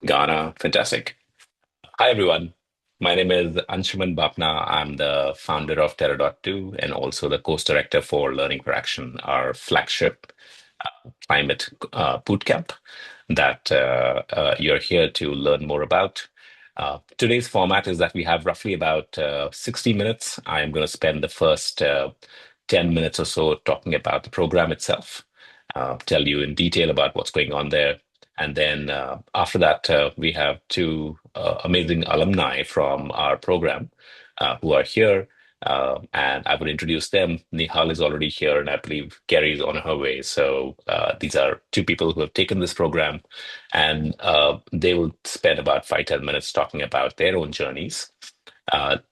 Ghana, fantastic. Hi, everyone. My name is Anshuman Bapna. I'm the founder of Terra.do and also the course director for Learning for Action, our flagship climate bootcamp that you're here to learn more about. Today's format is that we have roughly about 60 minutes. I'm going to spend the first 10 minutes or so talking about the program itself, tell you in detail about what's going on there. And then after that, we have two amazing alumni from our program who are here. And I would introduce them. Nihal is already here, and I believe Kerri is on her way. So these are two people who have taken this program, and they will spend about 5, 10 minutes talking about their own journeys.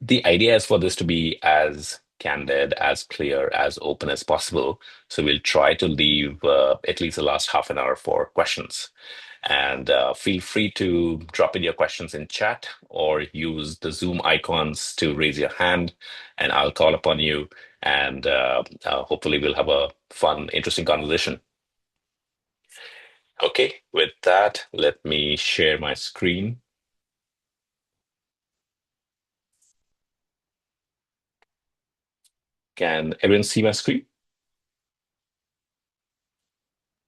The idea is for this to be as candid, as clear, as open as possible. So we'll try to leave at least the last half an hour for questions. And feel free to drop in your questions in chat or use the Zoom icons to raise your hand, and I'll call upon you. And hopefully, we'll have a fun, interesting conversation. Okay, with that, let me share my screen. Can everyone see my screen?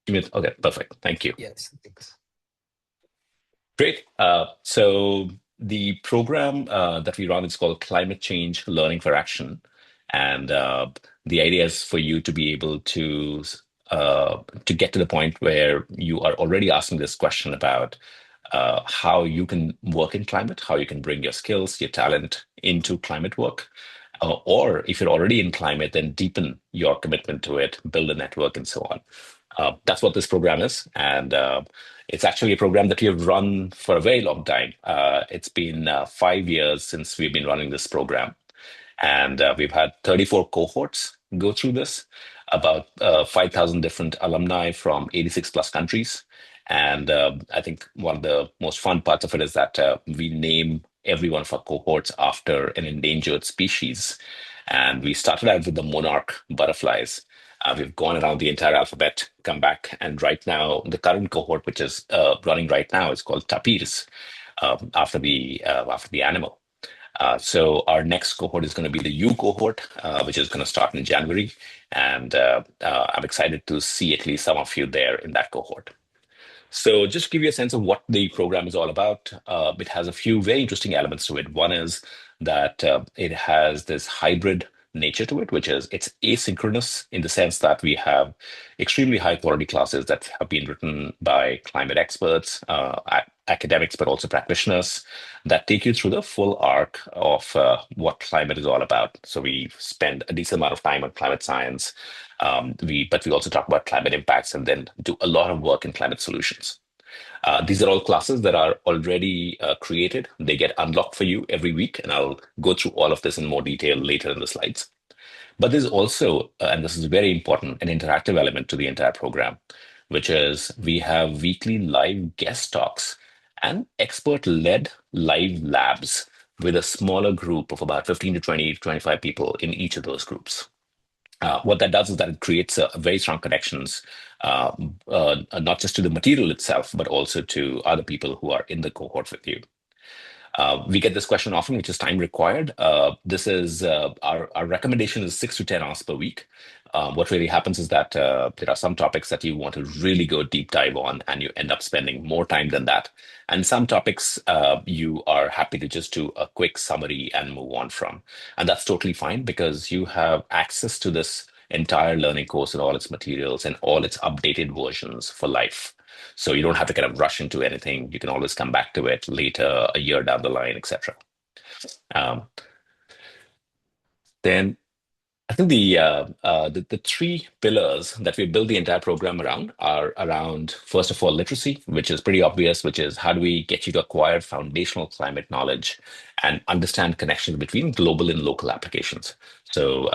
Okay, perfect. Thank you. Yes, thanks. Great. So the program that we run is called Climate Change Learning for Action, and the idea is for you to be able to get to the point where you are already asking this question about how you can work in climate, how you can bring your skills, your talent into climate work. Or if you're already in climate, then deepen your commitment to it, build a network, and so on. That's what this program is. And it's actually a program that we have run for a very long time. It's been 5 years since we've been running this program. And we've had 34 cohorts go through this, about 5,000 different alumni from 86 plus countries. And I think one of the most fun parts of it is that we name every one of our cohorts after an endangered species. And we started out with the monarch butterflies. We've gone around the entire alphabet, come back, and right now, the current cohort, which is running right now, is called tapirs, after the animal. So our next cohort is going to be the U cohort, which is going to start in January, and I'm excited to see at least some of you there in that cohort. So just to give you a sense of what the program is all about, it has a few very interesting elements to it. One is that it has this hybrid nature to it, which is it's asynchronous in the sense that we have extremely high quality classes that have been written by climate experts, academics, but also practitioners that take you through the full arc of what climate is all about. So we spend a decent amount of time on climate science, but we also talk about climate impacts and then do a lot of work in climate solutions. These are all classes that are already created. They get unlocked for you every week, and I'll go through all of this in more detail later in the slides. But there's also, and this is very important, an interactive element to the entire program, which is we have weekly live guest talks and expert-led live labs with a smaller group of about 15 to 20 to 25 people in each of those groups. What that does is that it creates very strong connections, not just to the material itself, but also to other people who are in the cohort with you. We get this question often, which is time required. This is our recommendation is 6 to 10 hours per week. What really happens is that there are some topics that you want to really go deep dive on, and you end up spending more time than that. And some topics you are happy to just do a quick summary and move on from. And that's totally fine because you have access to this entire learning course and all its materials and all its updated versions for life. So you don't have to kind of rush into anything. You can always come back to it later, a year down the line, etc. Um, then I think the three pillars that we build the entire program around are around, first of all, literacy, which is pretty obvious, which is how do we get you to acquire foundational climate knowledge and understand connections between global and local applications. So,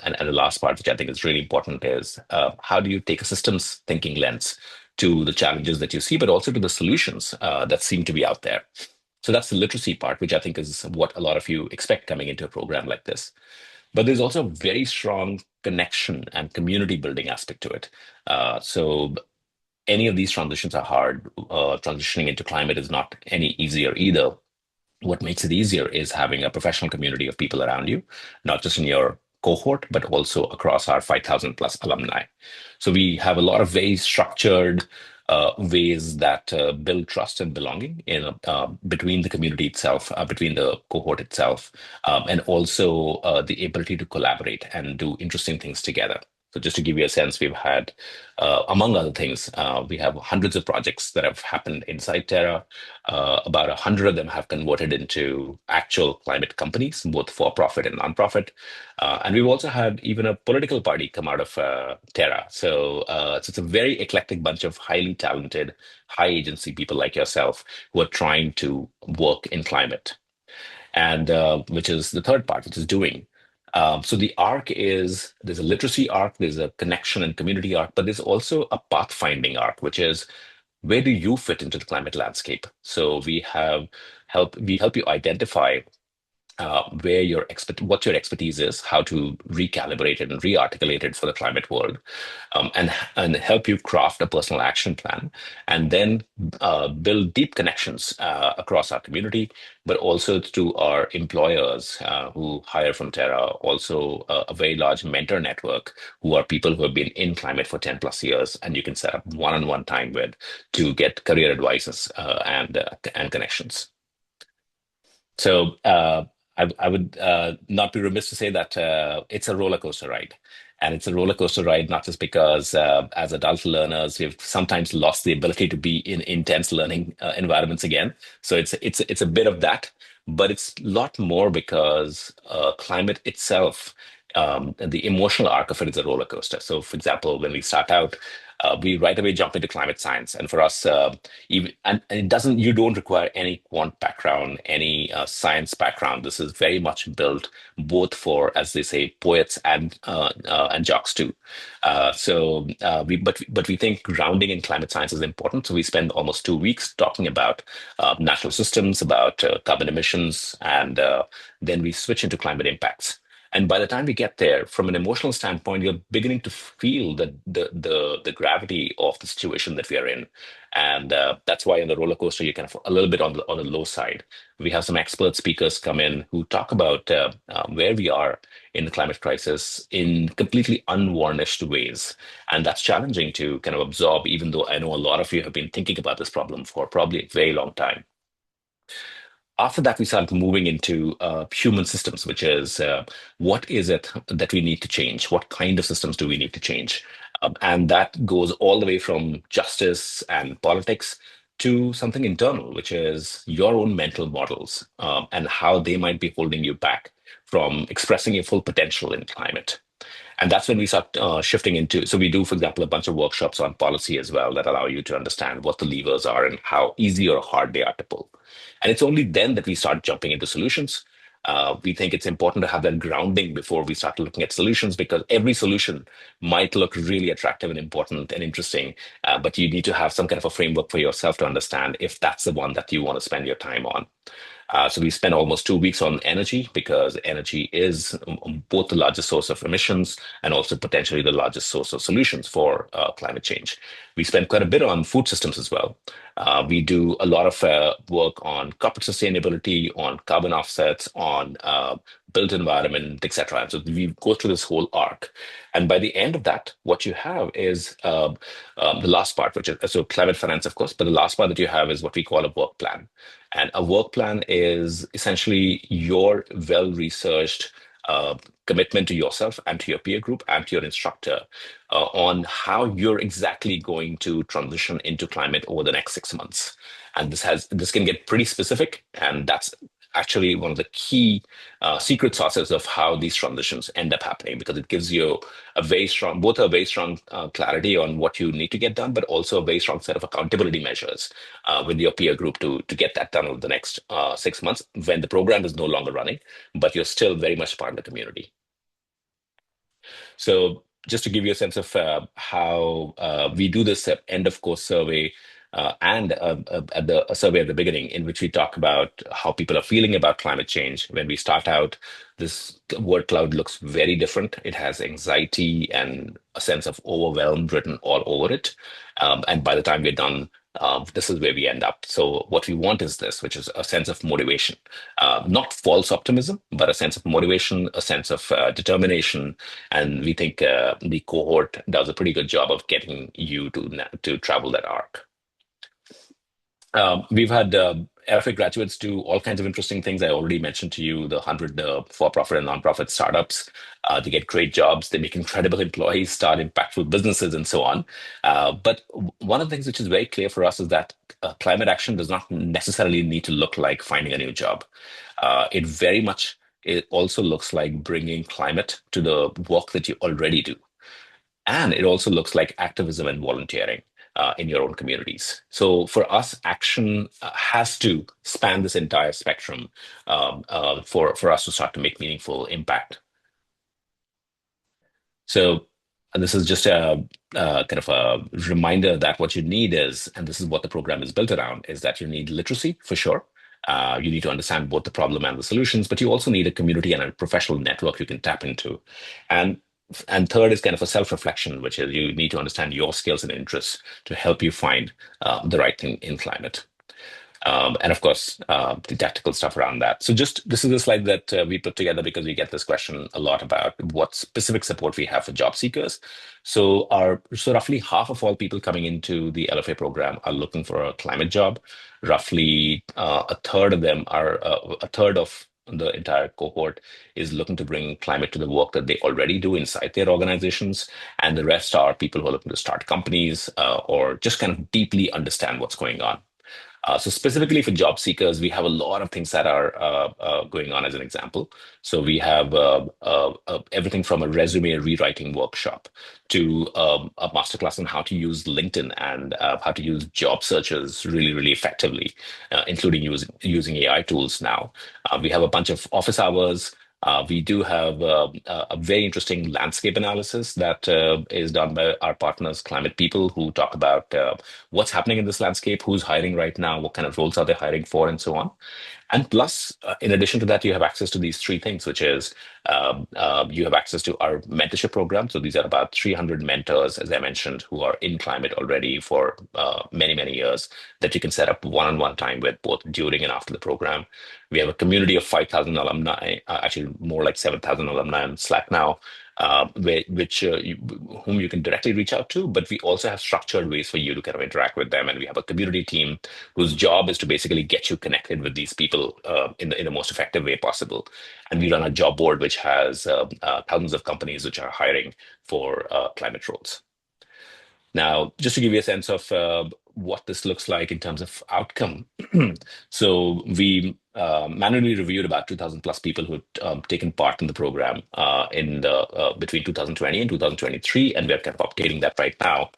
and the last part, which I think is really important, is how do you take a systems thinking lens to the challenges that you see, but also to the solutions that seem to be out there. So that's the literacy part, which I think is what a lot of you expect coming into a program like this. But there's also a very strong connection and community building aspect to it. So any of these transitions are hard. Transitioning into climate is not any easier either. What makes it easier is having a professional community of people around you, not just in your cohort, but also across our 5,000 plus alumni. So we have a lot of very structured ways that build trust and belonging between the community itself, between the cohort itself, and also the ability to collaborate and do interesting things together. So just to give you a sense, we've had, among other things, we have hundreds of projects that have happened inside Terra. About 100 of them have converted into actual climate companies, both for profit and nonprofit. And we've also had even a political party come out of Terra. So it's a very eclectic bunch of highly talented, high agency people like yourself who are trying to work in climate, and which is the third part, which is doing. So the arc is there's a literacy arc, there's a connection and community arc, but there's also a pathfinding arc, which is where do you fit into the climate landscape? So we help you identify where what your expertise is, how to recalibrate it and re-articulate it for the climate world, and help you craft a personal action plan, and then build deep connections across our community, but also to our employers who hire from Terra. Also, a very large mentor network who are people who have been in climate for 10 plus years, and you can set up one-on-one time with to get career advices and connections. So I would not be remiss to say that it's a roller coaster ride. And it's a roller coaster ride not just because as adult learners, we've sometimes lost the ability to be in intense learning environments again. So it's a bit of that, but it's a lot more because climate itself, the emotional arc of it is a roller coaster. So, for example, when we start out, we right away jump into climate science, and for us, even and it doesn't you don't require any quant background, any science background. This is very much built both for, as they say, poets and jocks too. But we think grounding in climate science is important. So we spend almost 2 weeks talking about natural systems, about carbon emissions, and then we switch into climate impacts. And by the time we get there, from an emotional standpoint, you're beginning to feel the gravity of the situation that we are in, and that's why on the roller coaster you're kind of a little bit on the low side. We have some expert speakers come in who talk about where we are in the climate crisis in completely unvarnished ways, and that's challenging to kind of absorb. Even though I know a lot of you have been thinking about this problem for probably a very long time. After that, we started moving into human systems, which is what is it that we need to change? What kind of systems do we need to change? And that goes all the way from justice and politics to something internal, which is your own mental models and how they might be holding you back from expressing your full potential in climate. And that's when we start shifting into. So we do, for example, a bunch of workshops on policy as well that allow you to understand what the levers are and how easy or hard they are to pull. And it's only then that we start jumping into solutions. We think it's important to have that grounding before we start looking at solutions, because every solution might look really attractive and important and interesting, but you need to have some kind of a framework for yourself to understand if that's the one that you want to spend your time on. So we spent almost 2 weeks on energy, because energy is both the largest source of emissions and also potentially the largest source of solutions for climate change. We spent quite a bit on food systems as well. We do a lot of work on corporate sustainability, on carbon offsets, on built environment, etc. And so we go through this whole arc. And by the end of that, what you have is the last part, which is so climate finance, of course, but the last part that you have is what we call a work plan. And a work plan is essentially your well researched commitment to yourself and to your peer group and to your instructor on how you're exactly going to transition into climate over the next 6 months. And this can get pretty specific, and that's actually one of the key secret sauces of how these transitions end up happening, because it gives you a very strong clarity on what you need to get done, but also a very strong set of accountability measures with your peer group to get that done over the next 6 months when the program is no longer running, but you're still very much part of the community. So just to give you a sense of how we do this end of course survey and at a survey at the beginning, in which we talk about how people are feeling about climate change. When we start out, this word cloud looks very different. It has anxiety and a sense of overwhelm written all over it. And by the time we're done, this is where we end up. So what we want is this, which is a sense of motivation, not false optimism, but a sense of motivation, a sense of determination. And we think the cohort does a pretty good job of getting you to travel that arc. We've had LFA graduates do all kinds of interesting things. I already mentioned to you the 100 for-profit and nonprofit startups. They get great jobs. They make incredible employees, start impactful businesses, and so on. But one of the things which is very clear for us is that climate action does not necessarily need to look like finding a new job. It very much it also looks like bringing climate to the work that you already do. And it also looks like activism and volunteering in your own communities. So for us, action has to span this entire spectrum for us to start to make meaningful impact. So this is just kind of a reminder that what you need is, and this is what the program is built around, is that you need literacy for sure. You need to understand both the problem and the solutions, but you also need a community and a professional network you can tap into. And and third is kind of a self-reflection, which is you need to understand your skills and interests to help you find the right thing in climate. And of course, the tactical stuff around that. So just this is a slide that we put together because we get this question a lot about what specific support we have for job seekers. So roughly half of all people coming into the LFA program are looking for a climate job. Roughly a third of them are a third of the entire cohort is looking to bring climate to the work that they already do inside their organizations, and the rest are people who are looking to start companies or just kind of deeply understand what's going on. So specifically for job seekers, we have a lot of things that are going on as an example. So we have everything from a resume rewriting workshop to a masterclass on how to use LinkedIn and how to use job searches really, really effectively, including using AI tools now. We have a bunch of office hours. We do have a very interesting landscape analysis that is done by our partners, Climate People, who talk about what's happening in this landscape, who's hiring right now, what kind of roles are they hiring for, and so on. And plus, in addition to that, you have access to these three things, which is you have access to our mentorship program. So these are about 300 mentors, as I mentioned, who are in climate already for many, many years that you can set up one-on-one time with both during and after the program. We have a community of 5,000 alumni, actually more like 7,000 alumni on Slack now, whom you can directly reach out to, but we also have structured ways for you to kind of interact with them. And we have a community team whose job is to basically get you connected with these people in the most effective way possible. And we run a job board which has thousands of companies which are hiring for climate roles. Now, just to give you a sense of what this looks like in terms of outcome. So we manually reviewed about 2,000 plus people who taken part in the program in the between 2020 and 2023, and we're kind of updating that right now.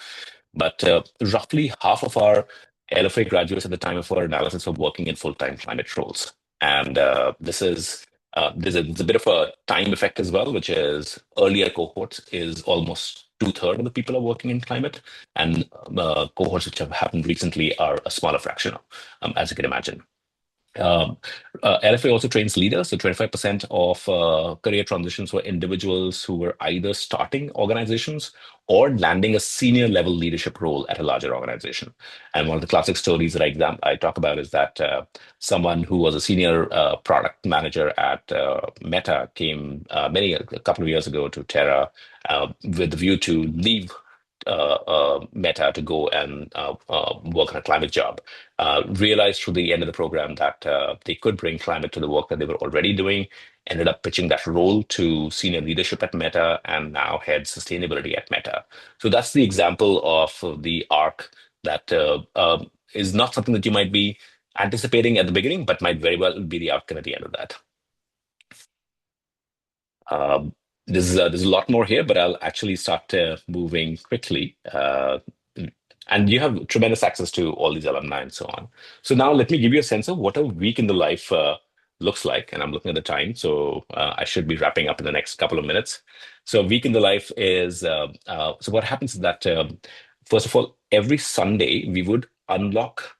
But roughly half of our LFA graduates at the time of our analysis were working in full-time climate roles. And there's a bit of a time effect as well, which is earlier cohorts is almost two-thirds of the people are working in climate, and cohorts which have happened recently are a smaller fraction, as you can imagine. LFA also trains leaders. So 25% of career transitions were individuals who were either starting organizations or landing a senior level leadership role at a larger organization. And one of the classic stories that I talk about is that someone who was a senior product manager at Meta came a couple of years ago to Terra with the view to leave Meta to go and work on a climate job. Realized through the end of the program that they could bring climate to the work that they were already doing, ended up pitching that role to senior leadership at Meta, and now head sustainability at Meta. So that's the example of the arc that is not something that you might be anticipating at the beginning, but might very well be the outcome at the end of that. There's a lot more here, but I'll actually start moving quickly. And you have tremendous access to all these alumni and so on. So now let me give you a sense of what a week in the life looks like. And I'm looking at the time, so I should be wrapping up in the next couple of minutes. So a week in the life is, so what happens is that, first of all, every Sunday we would unlock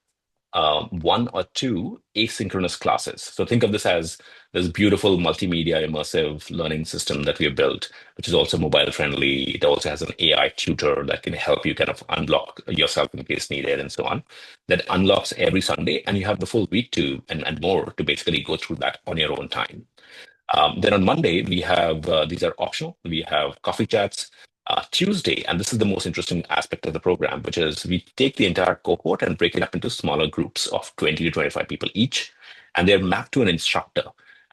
one or two asynchronous classes. So think of this as this beautiful multimedia immersive learning system that we have built, which is also mobile friendly. It also has an AI tutor that can help you kind of unlock yourself in case needed and so on. That unlocks every Sunday, and you have the full week to and more to basically go through that on your own time. Then on Monday, we have these are optional. We have coffee chats. Tuesday, and this is the most interesting aspect of the program, which is we take the entire cohort and break it up into smaller groups of 20 to 25 people each, and they're mapped to an instructor.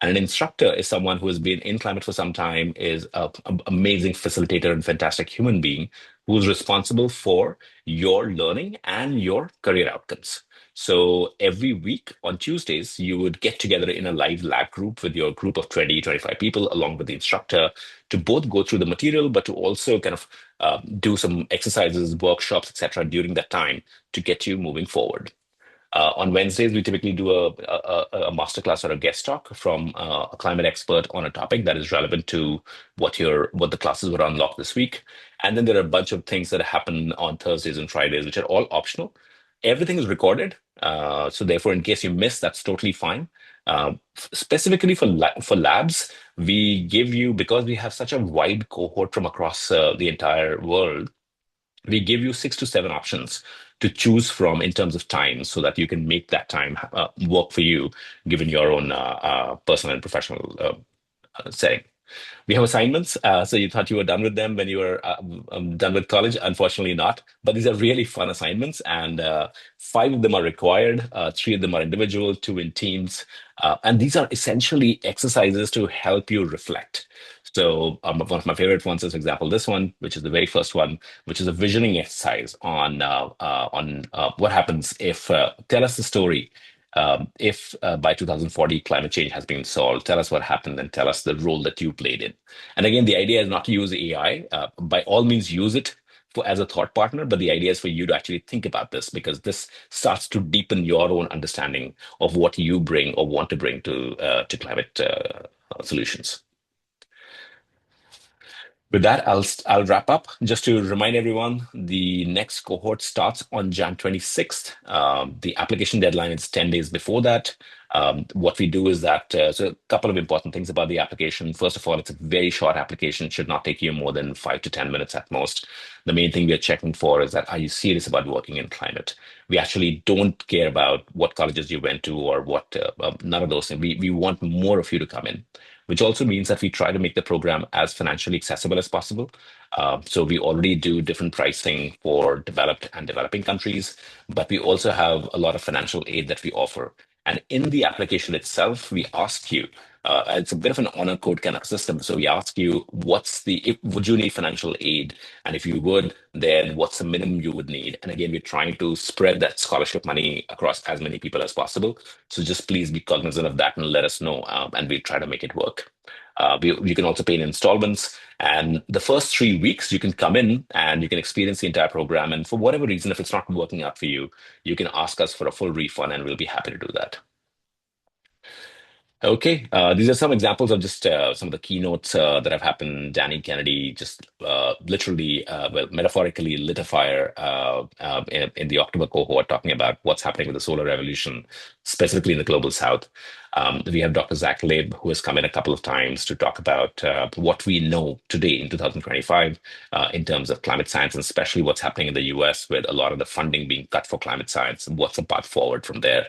And an instructor is someone who has been in climate for some time, is an amazing facilitator and fantastic human being who's responsible for your learning and your career outcomes. So every week on Tuesdays, you would get together in a live lab group with your group of 20, 25 people, along with the instructor, to both go through the material, but to also kind of do some exercises, workshops, etc. during that time to get you moving forward. On Wednesdays, we typically do a masterclass or a guest talk from a climate expert on a topic that is relevant to what the classes were unlocked this week. And then there are a bunch of things that happen on Thursdays and Fridays, which are all optional. Everything is recorded, so therefore, in case you miss, that's totally fine. Specifically for for labs, we give you, because we have such a wide cohort from across the entire world, we give you 6 to 7 options to choose from in terms of time so that you can make that time work for you given your own personal and professional setting. We have assignments. So you thought you were done with them when you were done with college. Unfortunately, not. But these are really fun assignments, and 5 of them are required. 3 of them are individual, 2 in teams, and these are essentially exercises to help you reflect. So one of my favorite ones is, for example, this one, which is the very first one, which is a visioning exercise on what happens if tell us the story if by 2040 climate change has been solved, tell us what happened and tell us the role that you played in. And again, the idea is not to use AI. By all means, use it as a thought partner, but the idea is for you to actually think about this because this starts to deepen your own understanding of what you bring or want to bring to climate solutions. With that, I'll wrap up. Just to remind everyone, the next cohort starts on Jan 26th. The application deadline is 10 days before that. What we do is that, so a couple of important things about the application. First of all, it's a very short application, should not take you more than 5 to 10 minutes at most. The main thing we are checking for is that, are you serious about working in climate? We actually don't care about what colleges you went to or what, none of those things. We want more of you to come in, which also means that we try to make the program as financially accessible as possible. So we already do different pricing for developed and developing countries, but we also have a lot of financial aid that we offer. And in the application itself, we ask you, it's a bit of an honor code kind of system. So we ask you, would you need financial aid? And if you would, then what's the minimum you would need? And again, we're trying to spread that scholarship money across as many people as possible. So just please be cognizant of that and let us know, and we'll try to make it work. You can also pay in installments. And the first 3 weeks, you can come in and you can experience the entire program. And for whatever reason, if it's not working out for you, you can ask us for a full refund and we'll be happy to do that. Okay, these are some examples of just some of the keynotes that have happened. Danny Kennedy just literally, well, metaphorically lit a fire in the October cohort, talking about what's happening with the solar revolution, specifically in the global south. We have Dr. Zach Libb, who has come in a couple of times to talk about what we know today in 2025 in terms of climate science, and especially what's happening in the US with a lot of the funding being cut for climate science, and what's the path forward from there.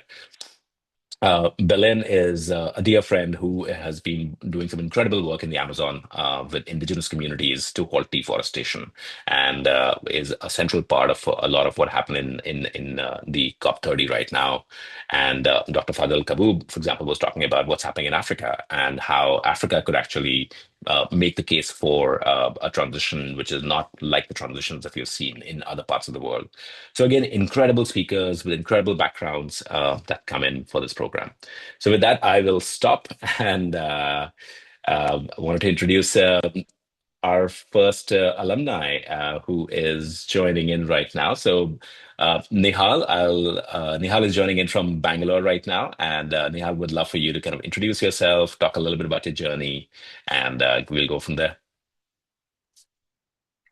Belen is a dear friend who has been doing some incredible work in the Amazon with indigenous communities to halt deforestation, and is a central part of a lot of what happened in the COP30 right now. And Dr. Fadel Kaboub, for example, was talking about what's happening in Africa and how Africa could actually make the case for a transition which is not like the transitions that we've seen in other parts of the world. So again, incredible speakers with incredible backgrounds that come in for this program. So with that, I will stop and I wanted to introduce our first alumni who is joining in right now. So Nihal is joining in from Bangalore right now, and Nihal would love for you to kind of introduce yourself, talk a little bit about your journey, and we'll go from there.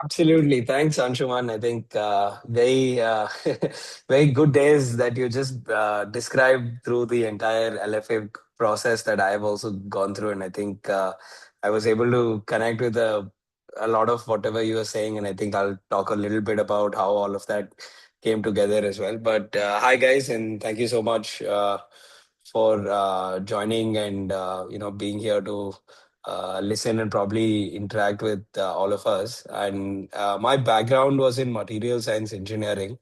Absolutely. Thanks, Anshuman. I think very, very good days that you just described through the entire LFA process that I've also gone through. And I think I was able to connect with a lot of whatever you were saying. And I think I'll talk a little bit about how all of that came together as well. But hi, guys, and thank you so much for joining and being here to listen and probably interact with all of us. And my background was in material science engineering,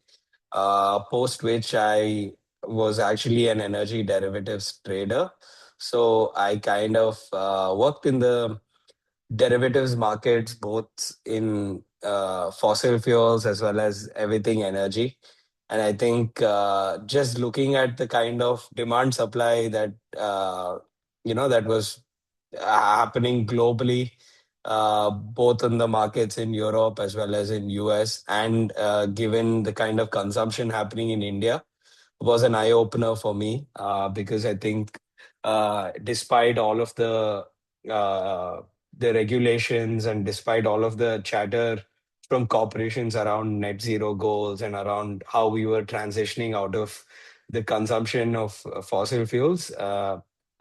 post which I was actually an energy derivatives trader. So I kind of worked in the derivatives markets, both in fossil fuels as well as everything energy. And I think just looking at the kind of demand supply that that was happening globally, both in the markets in Europe as well as in US, and given the kind of consumption happening in India, was an eye opener for me because I think despite all of uh, the regulations and despite all of the chatter from corporations around net zero goals and around how we were transitioning out of the consumption of fossil fuels,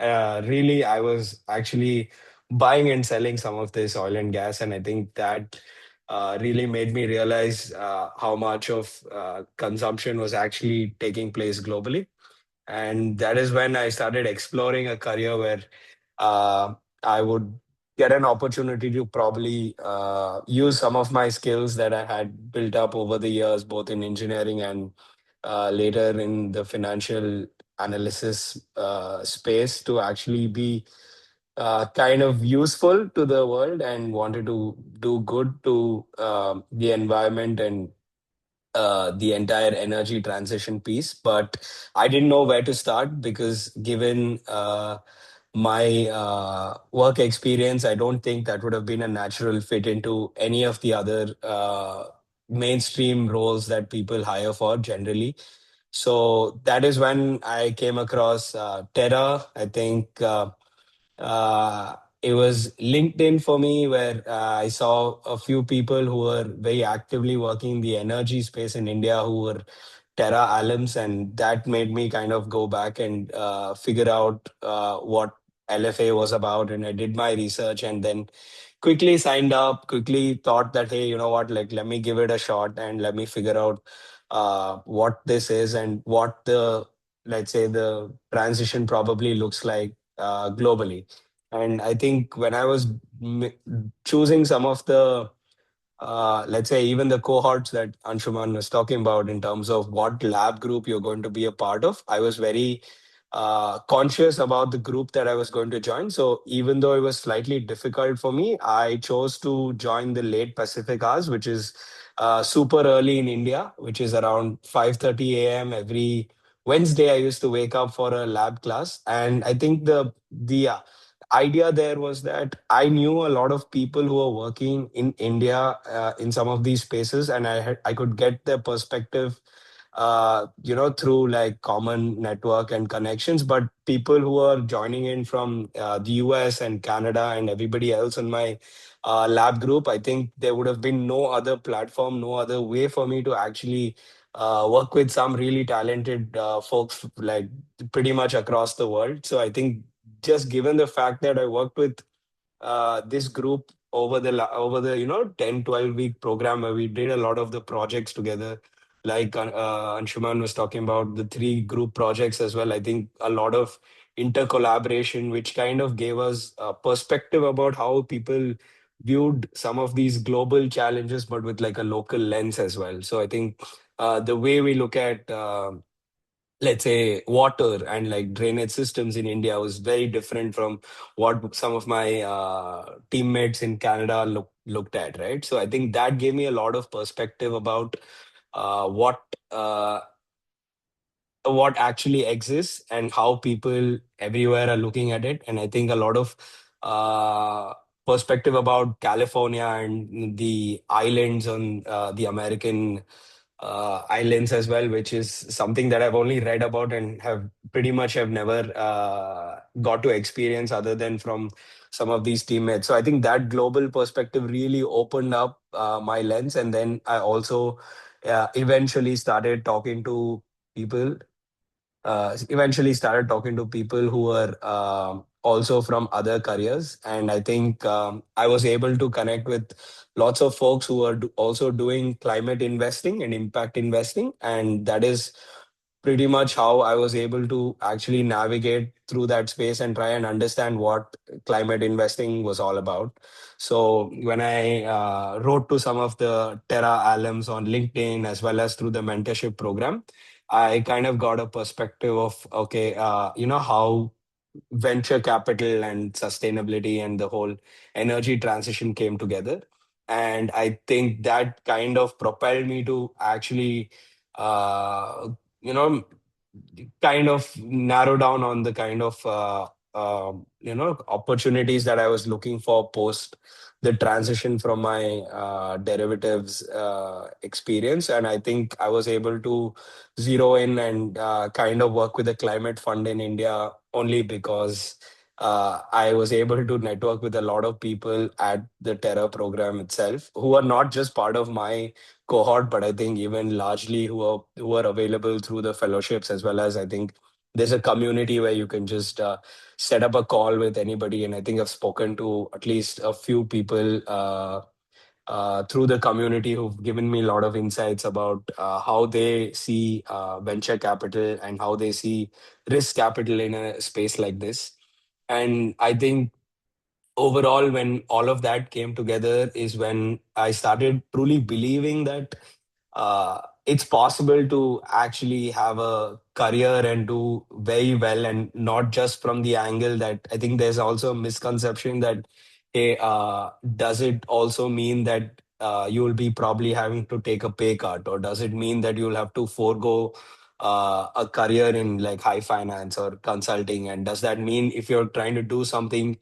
really I was actually buying and selling some of this oil and gas, and I think that really made me realize how much of consumption was actually taking place globally. And that is when I started exploring a career where uh, I would get an opportunity to probably use some of my skills that I had built up over the years, both in engineering and later in the financial analysis space, to actually be kind of useful to the world and wanted to do good to the environment and the entire energy transition piece. But I didn't know where to start because, given my work experience, I don't think that would have been a natural fit into any of the other mainstream roles that people hire for generally. So that is when I came across Terra. I think it was LinkedIn for me, where I saw a few people who were very actively working in the energy space in India who were Terra alums, and that made me kind of go back and figure out what LFA was about. And I did my research and then quickly signed up, quickly thought that, hey, you know what, like, let me give it a shot and let me figure out what this is and what the, let's say, the transition probably looks like globally. And I think when I was choosing some of the let's say even the cohorts that Anshuman was talking about in terms of what lab group you're going to be a part of, I was very conscious about the group that I was going to join. So even though it was slightly difficult for me, I chose to join the late Pacific hours, which is super early in India, which is around 5:30 a.m. every Wednesday. I used to wake up for a lab class, and I think the idea there was that I knew a lot of people who were working in India in some of these spaces, and I could get their perspective, through like common network and connections. But people who are joining in from the US and Canada and everybody else in my lab group, I think there would have been no other platform, no other way for me to actually work with some really talented folks, like pretty much across the world. So I think just given the fact that I worked with this group over the 10-12 week program where we did a lot of the projects together, like Anshuman was talking about the three group projects as well. I think a lot of intercollaboration, which kind of gave us a perspective about how people viewed some of these global challenges, but with like a local lens as well. So I think the way we look at let's say water and like drainage systems in India was very different from what some of my teammates in Canada looked at, right? So I think that gave me a lot of perspective about uh, what uh, what actually exists and how people everywhere are looking at it. And I think a lot of uh, perspective about California and the islands on the American islands as well, which is something that I've only read about and have never got to experience other than from some of these teammates. So I think that global perspective really opened up my lens, and then I also eventually started talking to people who were also from other careers. And I think I was able to connect with lots of folks who are also doing climate investing and impact investing. And that is pretty much how I was able to actually navigate through that space and try and understand what climate investing was all about. So when I wrote to some of the Terra alums on LinkedIn as well as through the mentorship program, I kind of got a perspective of, okay, how venture capital and sustainability and the whole energy transition came together. And I think that kind of propelled me to actually, uh, you know, kind of narrow down on the kind of opportunities that I was looking for post the transition from my derivatives experience. And I think I was able to zero in and kind of work with the climate fund in India only because I was able to network with a lot of people at the Terra program itself who are not just part of my cohort, but I think even largely who are available through the fellowships, as well as I think there's a community where you can just set up a call with anybody. And I think I've spoken to at least a few people through the community who've given me a lot of insights about how they see venture capital and how they see risk capital in a space like this. And I think overall, when all of that came together, is when I started truly believing that it's possible to actually have a career and do very well, and not just from the angle that I think there's also a misconception that, hey, does it also mean that you will be probably having to take a pay cut, or does it mean that you'll have to forego a career in like high finance or consulting? And does that mean if you're trying to do something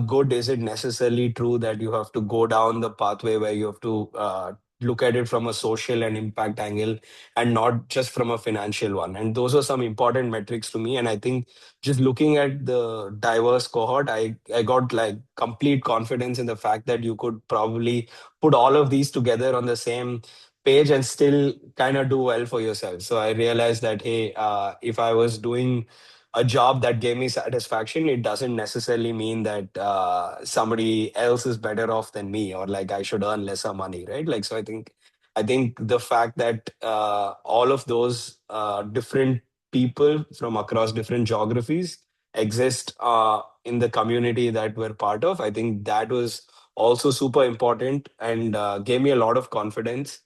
good, is it necessarily true that you have to go down the pathway where you have to look at it from a social and impact angle and not just from a financial one? And those are some important metrics to me. And I think just looking at the diverse cohort, I got like complete confidence in the fact that you could probably put all of these together on the same page and still kind of do well for yourself. So I realized that, hey, if I was doing a job that gave me satisfaction, it doesn't necessarily mean that somebody else is better off than me, or like I should earn lesser money, right? Like, so I think the fact that all of those different people from across different geographies exist in the community that we're part of, I think that was also super important and gave me a lot of confidence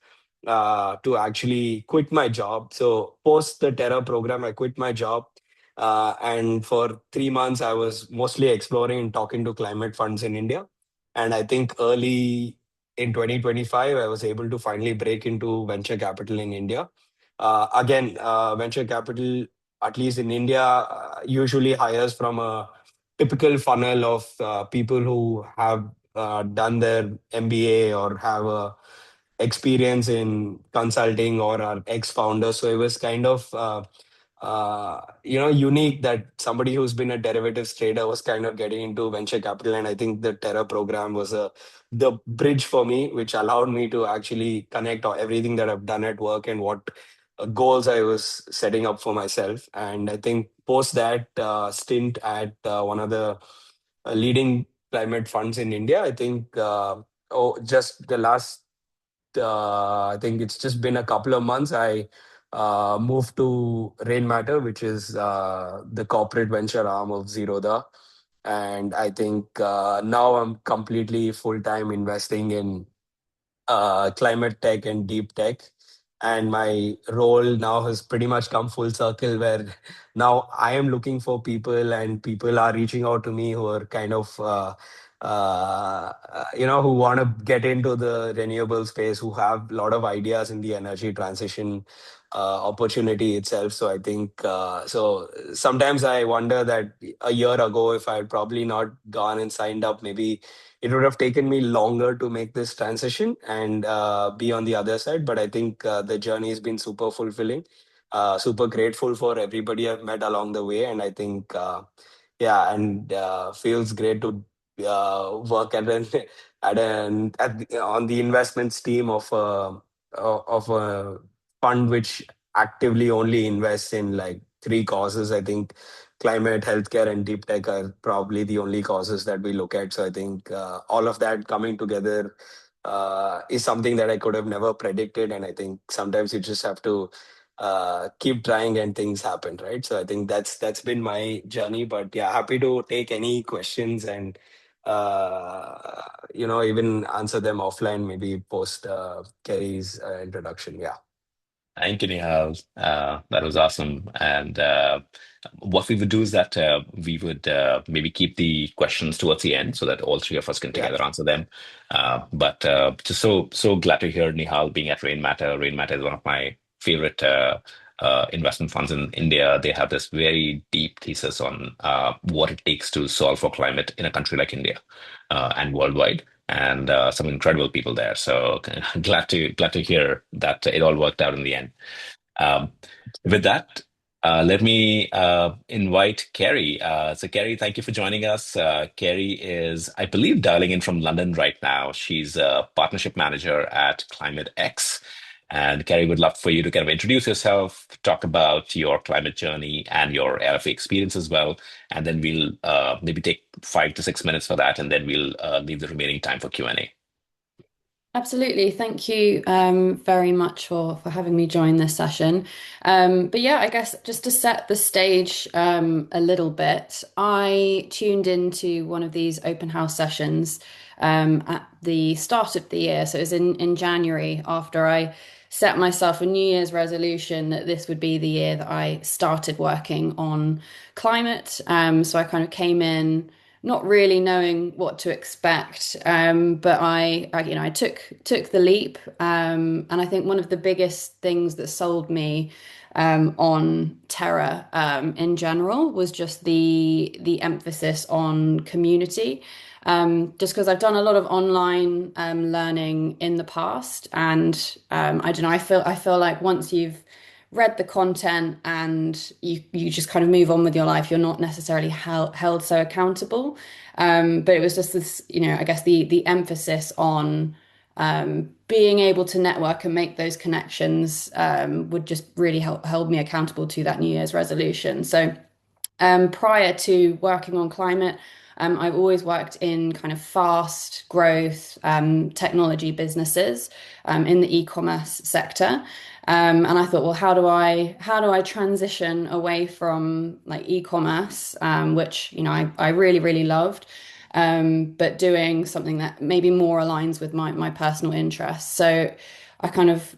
to actually quit my job. So post the Terra program, I quit my job, and for 3 months, I was mostly exploring and talking to climate funds in India. And I think early in 2025, I was able to finally break into venture capital in India. Again, venture capital, at least in India, usually hires from a typical funnel of people who have done their MBA or have a experience in consulting or are ex-founders. So it was kind of unique that somebody who's been a derivatives trader was kind of getting into venture capital. And I think the Terra program was the bridge for me, which allowed me to actually connect everything that I've done at work and what goals I was setting up for myself. And I think post that stint at one of the leading climate funds in India, I think just the last I think it's just been a couple of months. I moved to Rain Matter, which is the corporate venture arm of Zerodha. And I think now I'm completely full time investing in climate tech and deep tech. And my role now has pretty much come full circle, where now I am looking for people and people are reaching out to me who are kind of who want to get into the renewable space, who have a lot of ideas in the energy transition opportunity itself. So I think so. Sometimes I wonder that a year ago, if I had probably not gone and signed up, maybe it would have taken me longer to make this transition and be on the other side. But I think the journey has been super fulfilling. Super grateful for everybody I've met along the way, and I think yeah, and feels great to work on the investments team of a fund which actively only invests in like three causes. I think climate, healthcare, and deep tech are probably the only causes that we look at. So I think all of that coming together is something that I could have never predicted. And I think sometimes you just have to keep trying and things happen, right? So I think that's been my journey. But yeah, happy to take any questions and even answer them offline, maybe post Kerry's introduction. Yeah. Thank you, Nihal. That was awesome. And what we would do is that we would maybe keep the questions towards the end so that all three of us can Yeah. together answer them. But just so glad to hear Nihal being at Rain Matter. Rain Matter is one of my favorite investment funds in India. They have this very deep thesis on what it takes to solve for climate in a country like India and worldwide, and some incredible people there. So glad to hear that it all worked out in the end. Um, with that, let me invite Kerri. So, Kerri, thank you for joining us. Kerri is, I believe, dialing in from London right now. She's a partnership manager at Climate X. And Kerri, would love for you to kind of introduce yourself, talk about your climate journey and your LFA experience as well. And then we'll maybe take 5 to 6 minutes for that, and then we'll leave the remaining time for Q&A. Absolutely. Thank you very much for having me join this session. But yeah, I guess just to set the stage a little bit, I tuned into one of these open house sessions at the start of the year. So it was in January after I set myself a New Year's resolution that this would be the year that I started working on climate. So I kind of came in not really knowing what to expect. But I took the leap, and I think one of the biggest things that sold me on Terra in general was just the emphasis on community. Just because I've done a lot of online learning in the past, and I don't know, I feel like once you've read the content and you just kind of move on with your life, you're not necessarily held so accountable. But it was just this, I guess the emphasis on being able to network and make those connections would just really hold me accountable to that New Year's resolution. So prior to working on climate, I've always worked in kind of fast growth technology businesses in the e-commerce sector. And I thought, well, how do I transition away from like e-commerce, which I really really loved, but doing something that maybe more aligns with my personal interests. So I kind of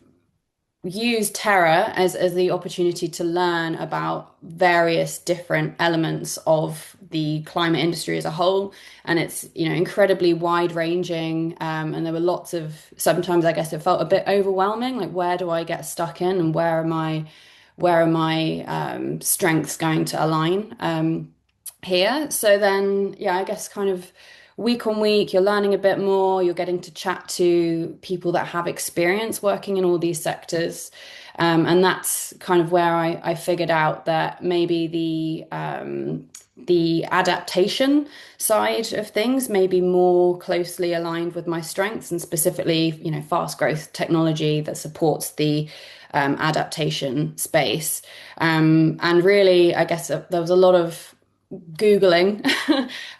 use Terra as the opportunity to learn about various different elements of the climate industry as a whole, and it's incredibly wide ranging. And there were lots of sometimes I guess it felt a bit overwhelming, like where do I get stuck in and where are my strengths going to align here. So then, yeah, I guess kind of week on week, you're learning a bit more, you're getting to chat to people that have experience working in all these sectors. And that's kind of where I figured out that maybe the adaptation side of things may be more closely aligned with my strengths, and specifically, fast growth technology that supports the adaptation space. And really, I guess there was a lot of Googling,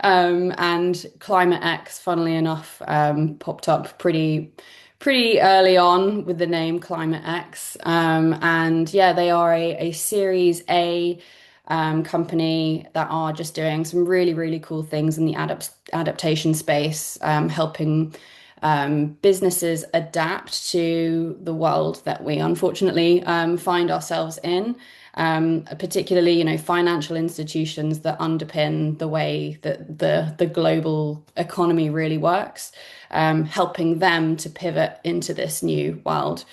and Climate X, funnily enough, popped up pretty early on with the name Climate X. And yeah, they are a Series A company that are just doing some really, really cool things in the adaptation space, helping businesses adapt to the world that we unfortunately find ourselves in. Particularly, financial institutions that underpin the way that the global economy really works, helping them to pivot into this new world.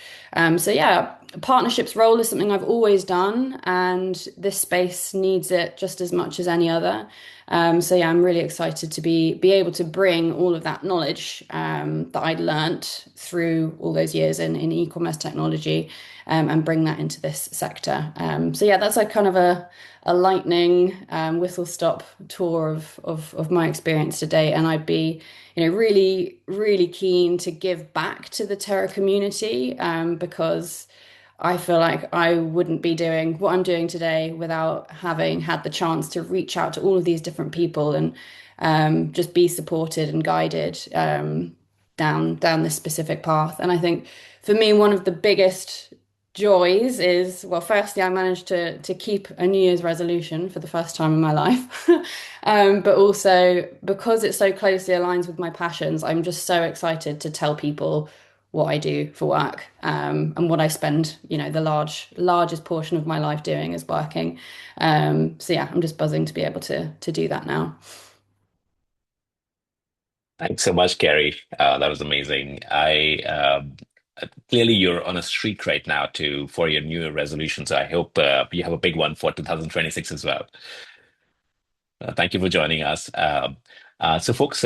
So yeah, partnerships role is something I've always done, and this space needs it just as much as any other. So yeah, I'm really excited to be able to bring all of that knowledge that I'd learnt through all those years in e-commerce technology, and bring that into this sector. So yeah, that's like kind of a lightning whistle stop tour of my experience today, and I'd be really really keen to give back to the Terra community, because I feel like I wouldn't be doing what I'm doing today without having had the chance to reach out to all of these different people and just be supported and guided down this specific path. And I think for me, one of the biggest joys is, well, firstly, I managed to keep a New Year's resolution for the first time in my life. But also because it so closely aligns with my passions, I'm just so excited to tell people what I do for work, and what I spend, the largest portion of my life doing is working. So yeah, I'm just buzzing to be able to do that now. Thanks so much, Kerri. That was amazing. I clearly you're on a streak right now to for your New Year resolution. So I hope you have a big one for 2026 as well. Thank you for joining us. So, folks,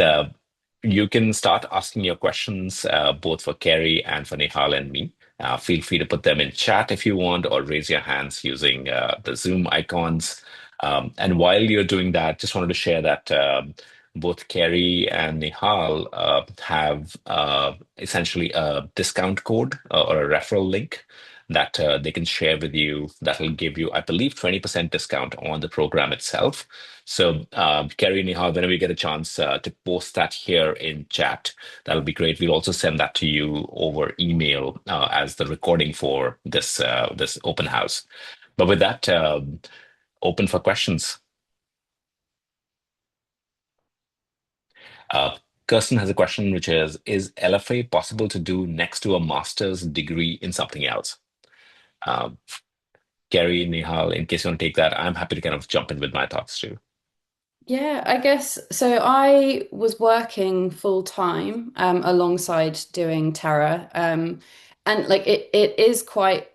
you can start asking your questions both for Kerri and for Nihal and me. Feel free to put them in chat if you want, or raise your hands using the Zoom icons. And while you're doing that, just wanted to share that both Kerri and Nihal have essentially a discount code or a referral link that they can share with you that will give you, I believe, 20% discount on the program itself. So, Kerri, Nihal, whenever you get a chance to post that here in chat, that'll be great. We'll also send that to you over email as the recording for this open house. But with that, open for questions. Uh, Kirsten has a question, which is LFA possible to do next to a master's degree in something else? Uh, Kerri, Nihal, in case you want to take that, I'm happy to kind of jump in with my thoughts too. Yeah, I guess so. I was working full time alongside doing Terra, and like it is quite.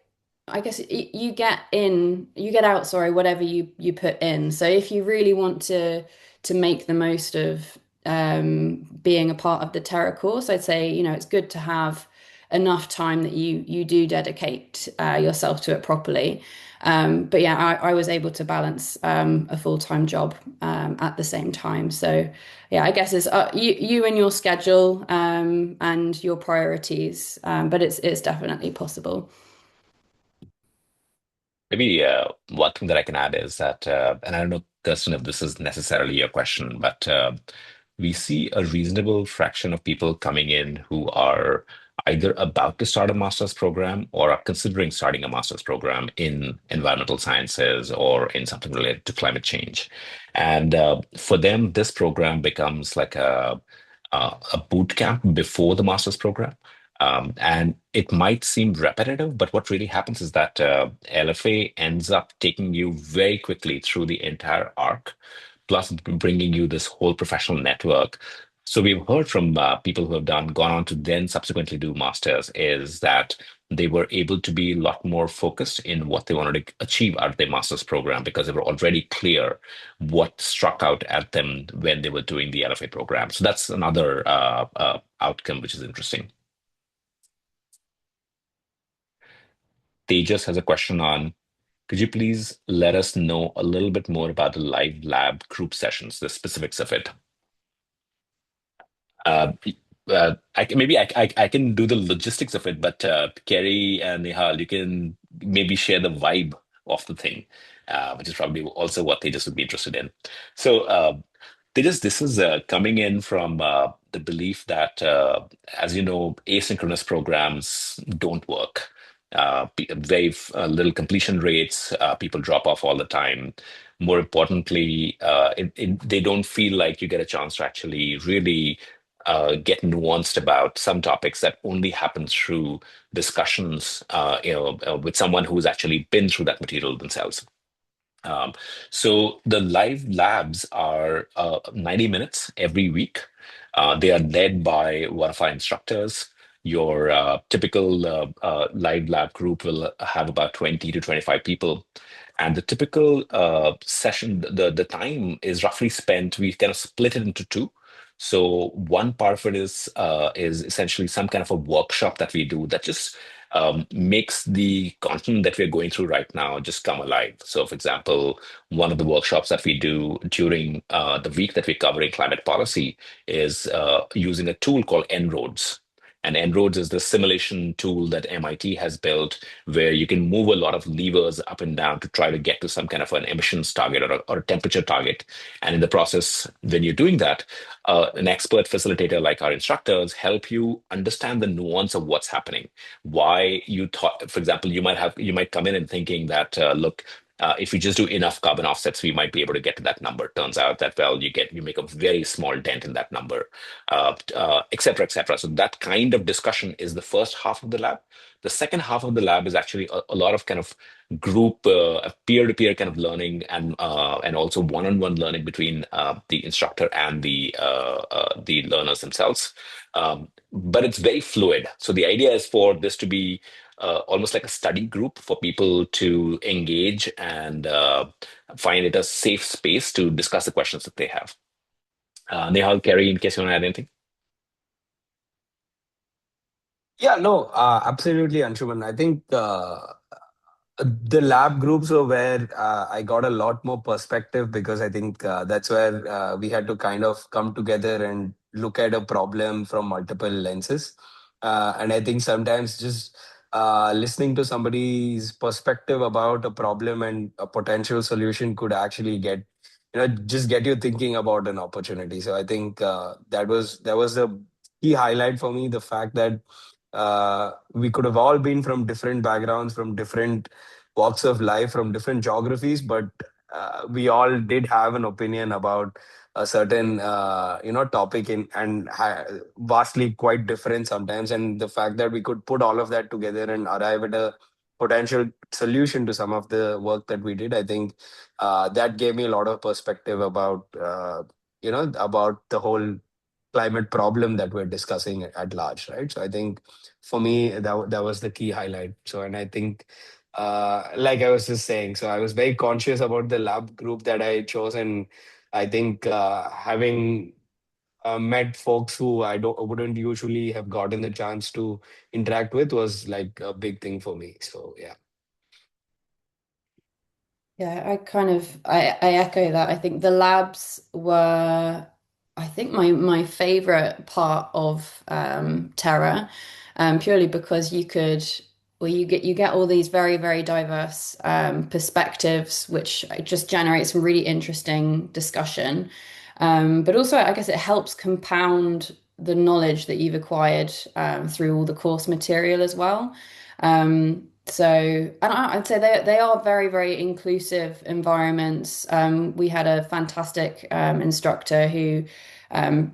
I guess you get in, you get out, sorry, whatever you put in. So if you really want to make the most of being a part of the Terra course, I'd say it's good to have enough time that you do dedicate yourself to it properly. But yeah, I was able to balance a full-time job at the same time. So yeah, I guess it's you and your schedule and your priorities, but it's definitely possible. Maybe one thing that I can add is that, and I don't know, Kirsten, if this is necessarily your question, but we see a reasonable fraction of people coming in who are either about to start a master's program or are considering starting a master's program in environmental sciences or in something related to climate change. And for them, this program becomes like a boot camp before the master's program. And it might seem repetitive, but what really happens is that LFA ends up taking you very quickly through the entire arc, plus bringing you this whole professional network. So we've heard from people who have gone on to then subsequently do masters, is that they were able to be a lot more focused in what they wanted to achieve out of their master's program because they were already clear what struck out at them when they were doing the LFA program. So that's another outcome, which is interesting. Tejas has a question on, could you please let us know a little bit more about the live lab group sessions, the specifics of it? Uh, maybe I can do the logistics of it, but Kerri and Nihal, you can maybe share the vibe of the thing, which is probably also what they just would be interested in. So, this is coming in from the belief that, as you know, asynchronous programs don't work. Very little completion rates. People drop off all the time. More importantly, they don't feel like you get a chance to actually really get nuanced about some topics that only happen through discussions, with someone who's actually been through that material themselves. Um, so the live labs are 90 minutes every week. They are led by one of our instructors. Your typical live lab group will have about 20 to 25 people. And the typical session, the time is roughly spent, we kind of split it into two. So one part of it is essentially some kind of a workshop that we do that just makes the content that we're going through right now just come alive. So, for example, one of the workshops that we do during the week that we're covering climate policy is using a tool called En-ROADS. And En-ROADS is the simulation tool that MIT has built where you can move a lot of levers up and down to try to get to some kind of an emissions target or a temperature target. And in the process, when you're doing that, an expert facilitator like our instructors help you understand the nuance of what's happening. Why you thought, for example, you might come in and thinking that look, if we just do enough carbon offsets, we might be able to get to that number. Turns out that, well, you make a very small dent in that number, et cetera, et cetera. So that kind of discussion is the first half of the lab. The second half of the lab is actually a lot of kind of group, peer-to-peer kind of learning, and also one-on-one learning between the instructor and the learners themselves. But it's very fluid. So the idea is for this to be almost like a study group for people to engage and find it a safe space to discuss the questions that they have. Nihal, Kerri, in case you want to add anything. Yeah, no, absolutely, Anshuman. I think the lab groups were where I got a lot more perspective, because I think that's where we had to kind of come together and look at a problem from multiple lenses. And I think sometimes just listening to somebody's perspective about a problem and a potential solution could actually just get you thinking about an opportunity. So I think that was the key highlight for me, the fact that we could have all been from different backgrounds, from different walks of life, from different geographies, but we all did have an opinion about a certain topic vastly quite different sometimes. And the fact that we could put all of that together and arrive at a potential solution to some of the work that we did, I think that gave me a lot of perspective about about the whole climate problem that we're discussing at large, right? So I think for me that was the key highlight. So, and I think like I was just saying, so I was very conscious about the lab group that I chose, and I think having met folks who wouldn't usually have gotten the chance to interact with was like a big thing for me. So yeah. Yeah, I echo that. I think the labs were, I think, my favorite part of Terra, purely because you get all these very diverse perspectives, which just generate some really interesting discussion. But also, I guess it helps compound the knowledge that you've acquired through all the course material as well. So, and I'd say they are very inclusive environments. We had a fantastic instructor who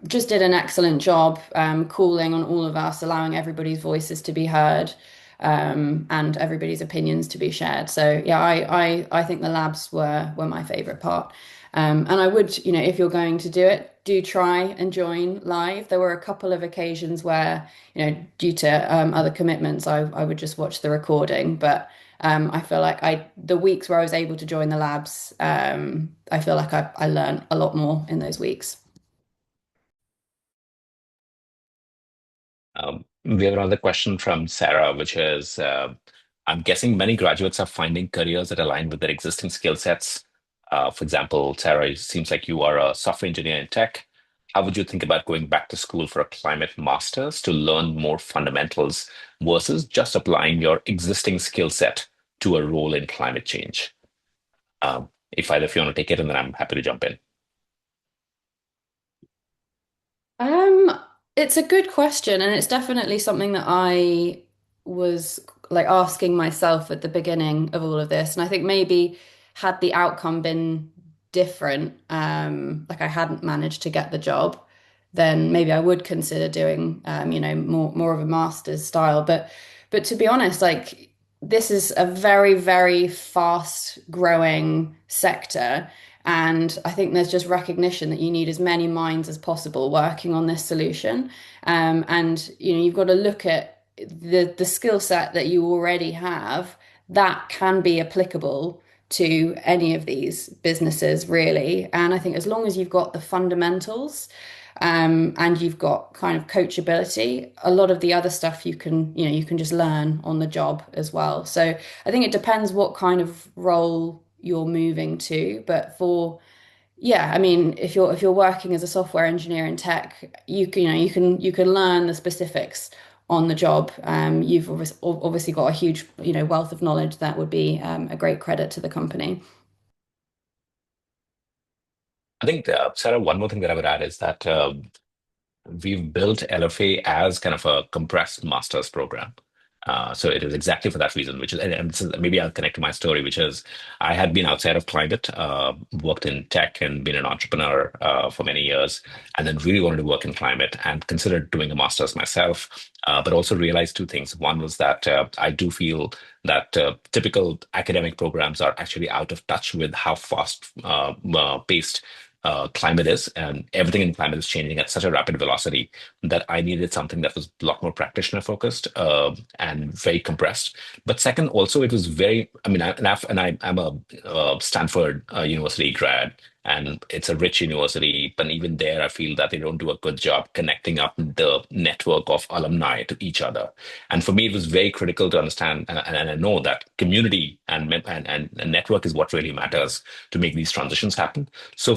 just did an excellent job calling on all of us, allowing everybody's voices to be heard, and everybody's opinions to be shared. So, yeah, I think the labs were my favorite part. And I would, if you're going to do it, do try and join live. There were a couple of occasions where, due to other commitments, I would just watch the recording. But I feel like the weeks where I was able to join the labs, I feel like I learned a lot more in those weeks. We have another question from Sarah, which is I'm guessing many graduates are finding careers that align with their existing skill sets. For example, Sarah, it seems like you are a software engineer in tech. How would you think about going back to school for a climate master's to learn more fundamentals versus just applying your existing skill set to a role in climate change? If either of you want to take it, and then I'm happy to jump in. Um, it's a good question, and it's definitely something that I was like asking myself at the beginning of all of this. And I think maybe had the outcome been different, like I hadn't managed to get the job, then maybe I would consider doing, more of a master's style. But to be honest, like this is a very, very fast growing sector. And I think there's just recognition that you need as many minds as possible working on this solution. And you've got to look at the skill set that you already have that can be applicable to any of these businesses, really. And I think as long as you've got the fundamentals, and you've got kind of coachability, a lot of the other stuff you can just learn on the job as well. So I think it depends what kind of role you're moving to. But yeah, I mean, if you're working as a software engineer in tech, you can learn the specifics on the job. You've obviously got a huge, wealth of knowledge that would be a great credit to the company. I think, Sarah, one more thing that I would add is that we've built LFA as kind of a compressed master's program. So it is exactly for that reason, which is, and this is, maybe I'll connect to my story, which is I had been outside of climate, worked in tech and been an entrepreneur for many years, and then really wanted to work in climate and considered doing a master's myself, but also realized two things. One was that I do feel that typical academic programs are actually out of touch with how fast paced climate is, and everything in climate is changing at such a rapid velocity that I needed something that was a lot more practitioner focused and very compressed. But second, also it was very. I mean, I'm a Stanford University grad, and it's a rich university. But even there, I feel that they don't do a good job connecting up the network of alumni to each other. And for me, it was very critical to understand, and I know that community and network is what really matters to make these transitions happen. So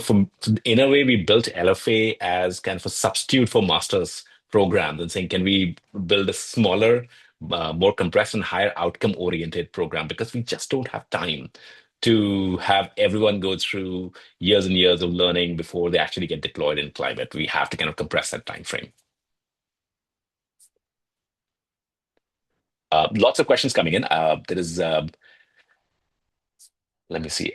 in a way, we built LFA as kind of a substitute for master's programs and saying, can we build a smaller, more compressed and higher outcome oriented program? Because we just don't have time to have everyone go through years and years of learning before they actually get deployed in climate. We have to kind of compress that time frame. Lots of questions coming in. There is, let me see.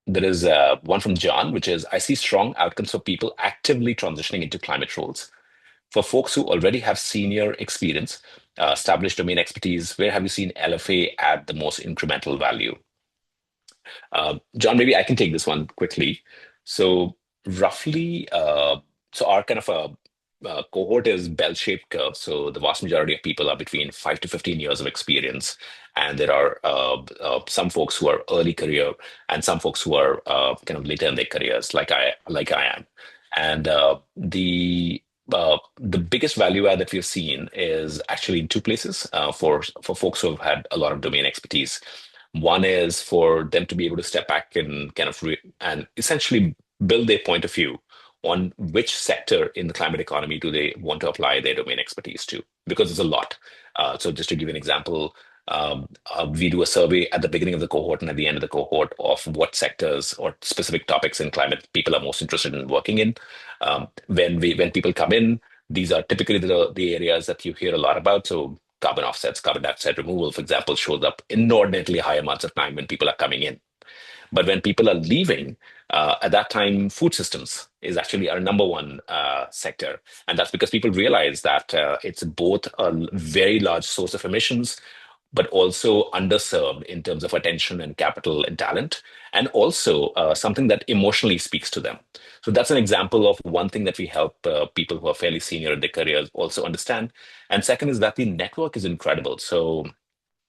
There is one from John, which is I see strong outcomes for people actively transitioning into climate roles. For folks who already have senior experience, established domain expertise, where have you seen LFA add the most incremental value? John, maybe I can take this one quickly. So roughly, so our kind of a cohort is bell-shaped curve. So the vast majority of people are between 5 to 15 years of experience, and there are some folks who are early career and some folks who are kind of later in their careers, like I am. And the biggest value add that we've seen is actually in two places for folks who have had a lot of domain expertise. One is for them to be able to step back and kind of and essentially build their point of view on which sector in the climate economy do they want to apply their domain expertise to, because there's a lot. So just to give you an example, we do a survey at the beginning of the cohort and at the end of the cohort of what sectors or specific topics in climate people are most interested in working in. When people come in, these are typically the areas that you hear a lot about. So carbon offsets, carbon dioxide removal, for example, shows up inordinately high amounts of time when people are coming in. But when people are leaving, at that time, food systems is actually our number one sector. And that's because people realize that it's both a very large source of emissions, but also underserved in terms of attention and capital and talent, and also something that emotionally speaks to them. So that's an example of one thing that we help people who are fairly senior in their careers also understand. And second is that the network is incredible. So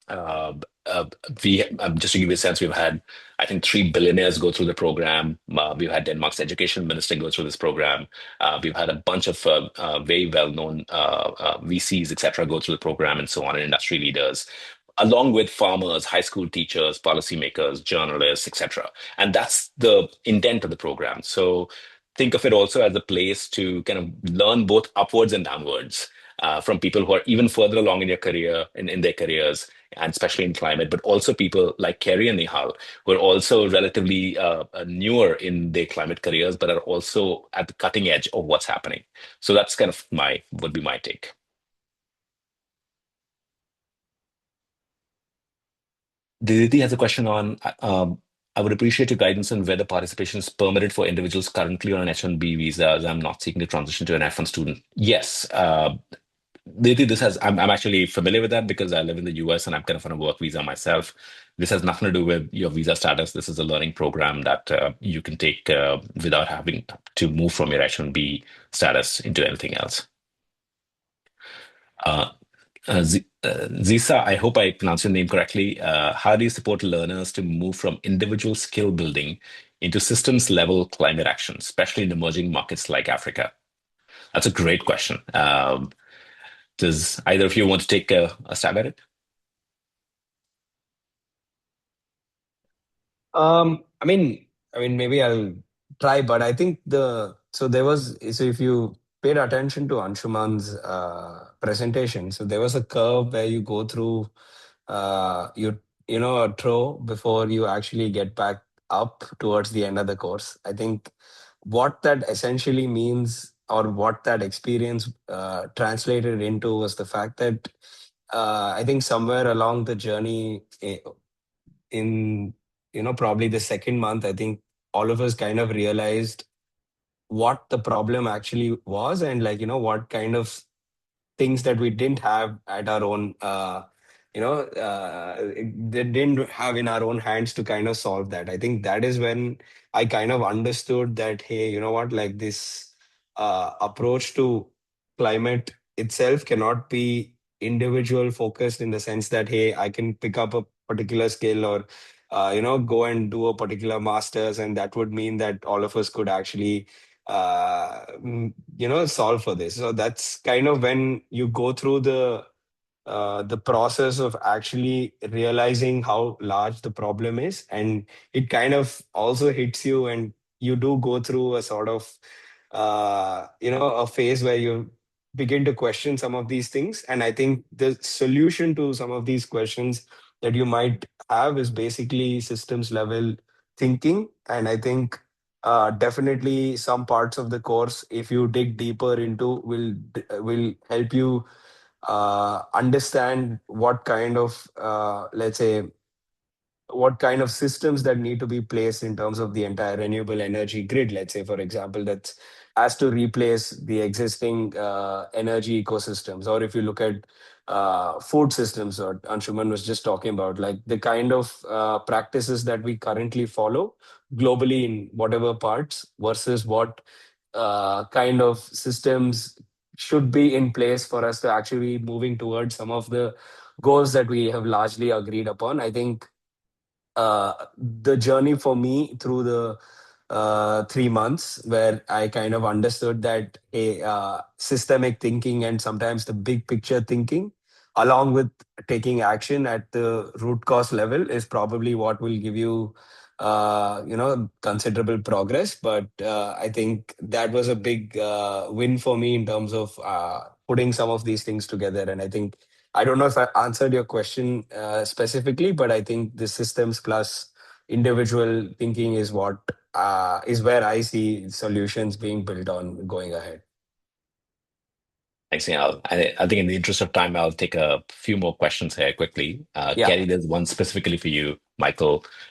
uh, uh, we just to give you a sense, we've had I think 3 billionaires go through the program. We've had Denmark's education minister go through this program. We've had a bunch of very well-known VCs, etc., go through the program, and so on, and industry leaders, along with farmers, high school teachers, policymakers, journalists, etc. And that's the intent of the program. So think of it also as a place to kind of learn both upwards and downwards from people who are even further along in your career, in their careers, and especially in climate, but also people like Kerri and Nihal, who are also relatively newer in their climate careers, but are also at the cutting edge of what's happening. So that's kind of would be my take. Didi has a question on I would appreciate your guidance on whether participation is permitted for individuals currently on an H-1B visa, as I'm not seeking to transition to an F1 student. Yes, Didi, I'm actually familiar with that because I live in the US and I'm kind of on a work visa myself. This has nothing to do with your visa status. This is a learning program that you can take without having to move from your H-1B status into anything else. Uh, Zisa, I hope I pronounced your name correctly. How do you support learners to move from individual skill building into systems level climate action, especially in emerging markets like Africa? That's a great question. Does either of you want to take a stab at it? Maybe I'll try, but I think so if you paid attention to Anshuman's presentation, so there was a curve where you go through a throw before you actually get back up towards the end of the course. I think what that essentially means, or what that experience translated into, was the fact that I think somewhere along the journey, in probably the second month, I think all of us kind of realized what the problem actually was, and what kind of things that we didn't have at our own they didn't have in our own hands to kind of solve that. I think that is when I kind of understood that, hey, you know what, like this approach to climate itself cannot be individual focused, in the sense that, hey, I can pick up a particular skill, or go and do a particular masters, and that would mean that all of us could actually solve for this. So that's kind of when you go through the process of actually realizing how large the problem is, and it kind of also hits you, and you do go through a sort of a phase where you begin to question some of these things. And I think the solution to some of these questions that you might have is basically systems level thinking. And I think definitely some parts of the course, if you dig deeper into, will help you understand what kind of let's say what kind of systems that need to be placed in terms of the entire renewable energy grid, let's say, for example, that has to replace the existing energy ecosystems. Or if you look at food systems, or Anshuman was just talking about, like the kind of practices that we currently follow globally in whatever parts, versus what kind of systems should be in place for us to actually be moving towards some of the goals that we have largely agreed upon. I think the journey for me through the 3 months, where I kind of understood that a systemic thinking and sometimes the big picture thinking, along with taking action at the root cause level, is probably what will give you, considerable progress. But I think that was a big win for me in terms of putting some of these things together. And I don't know if I answered your question specifically, but I think the systems plus individual thinking is where I see solutions being built on going ahead. Thanks, Nihal. I think in the interest of time, I'll take a few more questions here quickly. Yeah. Kerri, there's one specifically for you,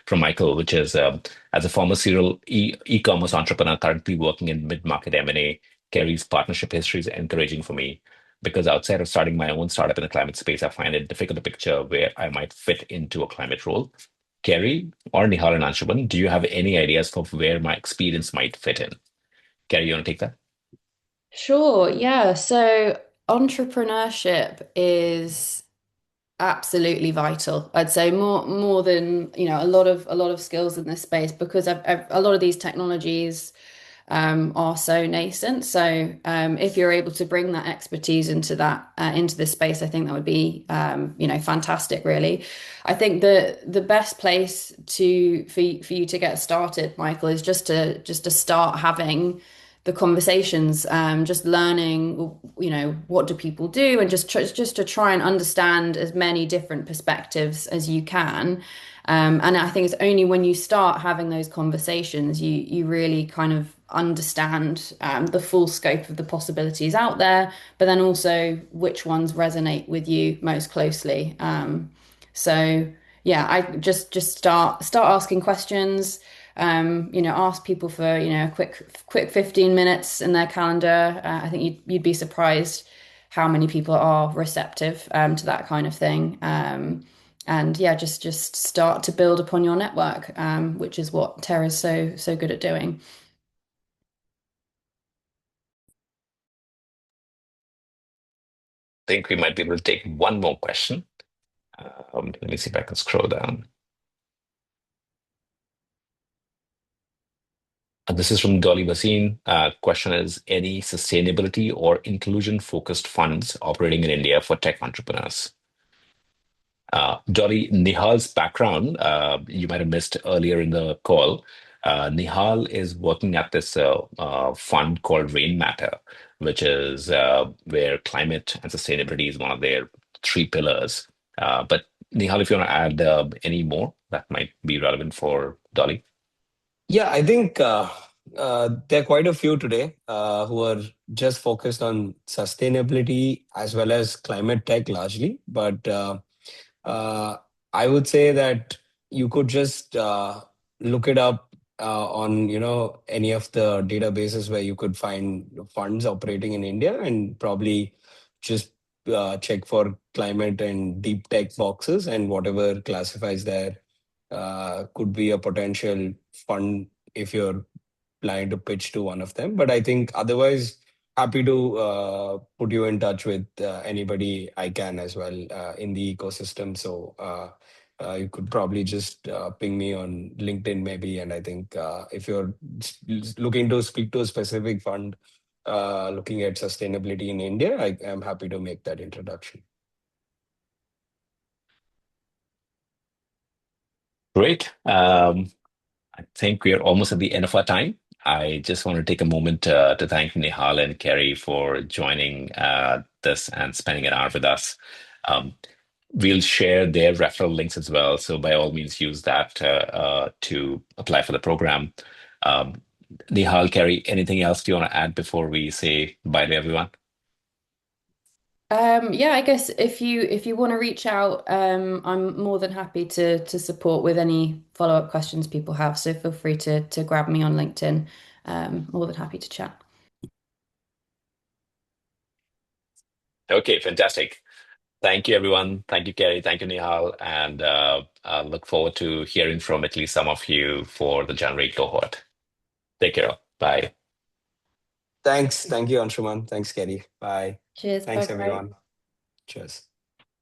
from Michael, which is as a former serial e-commerce entrepreneur currently working in mid-market M&A, Kerri's partnership history is encouraging for me because outside of starting my own startup in the climate space, I find it difficult to picture where I might fit into a climate role. Kerri or Nihal and Anshuman, do you have any ideas for where my experience might fit in? Kerri, you want to take that? Sure, yeah. So entrepreneurship is absolutely vital. I'd say more than, a lot of skills in this space, because a lot of these technologies are so nascent. So if you're able to bring that expertise into this space, I think that would be fantastic. Really, I think the best place for you to get started, Michael, is just to start having the conversations, just learning, what do people do, and just to try and understand as many different perspectives as you can. And I think it's only when you start having those conversations you really kind of understand the full scope of the possibilities out there, but then also which ones resonate with you most closely. So yeah, I just start asking questions. Ask people for, a quick 15 minutes in their calendar. I think you'd be surprised how many people are receptive to that kind of thing. And yeah, just start to build upon your network, which is what Terra's so good at doing. I think we might be able to take one more question. Let me see if I can scroll down. This is from Dolly Basin. Question is, any sustainability or inclusion focused funds operating in India for tech entrepreneurs? Dolly, Nihal's background, you might have missed earlier in the call. Nihal is working at this fund called Rain Matter, which is where climate and sustainability is one of their three pillars. But Nihal, if you want to add any more, that might be relevant for Dolly. Yeah, I think there are quite a few today who are just focused on sustainability as well as climate tech largely. But uh, I would say that you could just look it up on any of the databases where you could find funds operating in India, and probably just check for climate and deep tech boxes, and whatever classifies there could be a potential fund if you're planning to pitch to one of them. But I think otherwise, happy to put you in touch with anybody I can as well in the ecosystem. So you could probably just ping me on LinkedIn maybe. And I think if you're looking to speak to a specific fund looking at sustainability in India, I am happy to make that introduction. Great. I think we are almost at the end of our time. I just want to take a moment to thank Nihal and Kerri for joining this and spending an hour with us. Um, we'll share their referral links as well. So by all means, use that to apply for the program. Um, Nihal, Kerri, anything else do you want to add before we say bye to everyone? Yeah, I guess if you want to reach out, I'm more than happy to support with any follow-up questions people have. So feel free to grab me on LinkedIn. More than happy to chat. Okay, fantastic. Thank you, everyone. Thank you, Kerri. Thank you, Nihal. And I look forward to hearing from at least some of you for the January cohort. Take care. Bye. Thanks. Thank you, Anshuman. Thanks, Kerry. Bye. Cheers. Bye Thanks, bye. everyone. Cheers.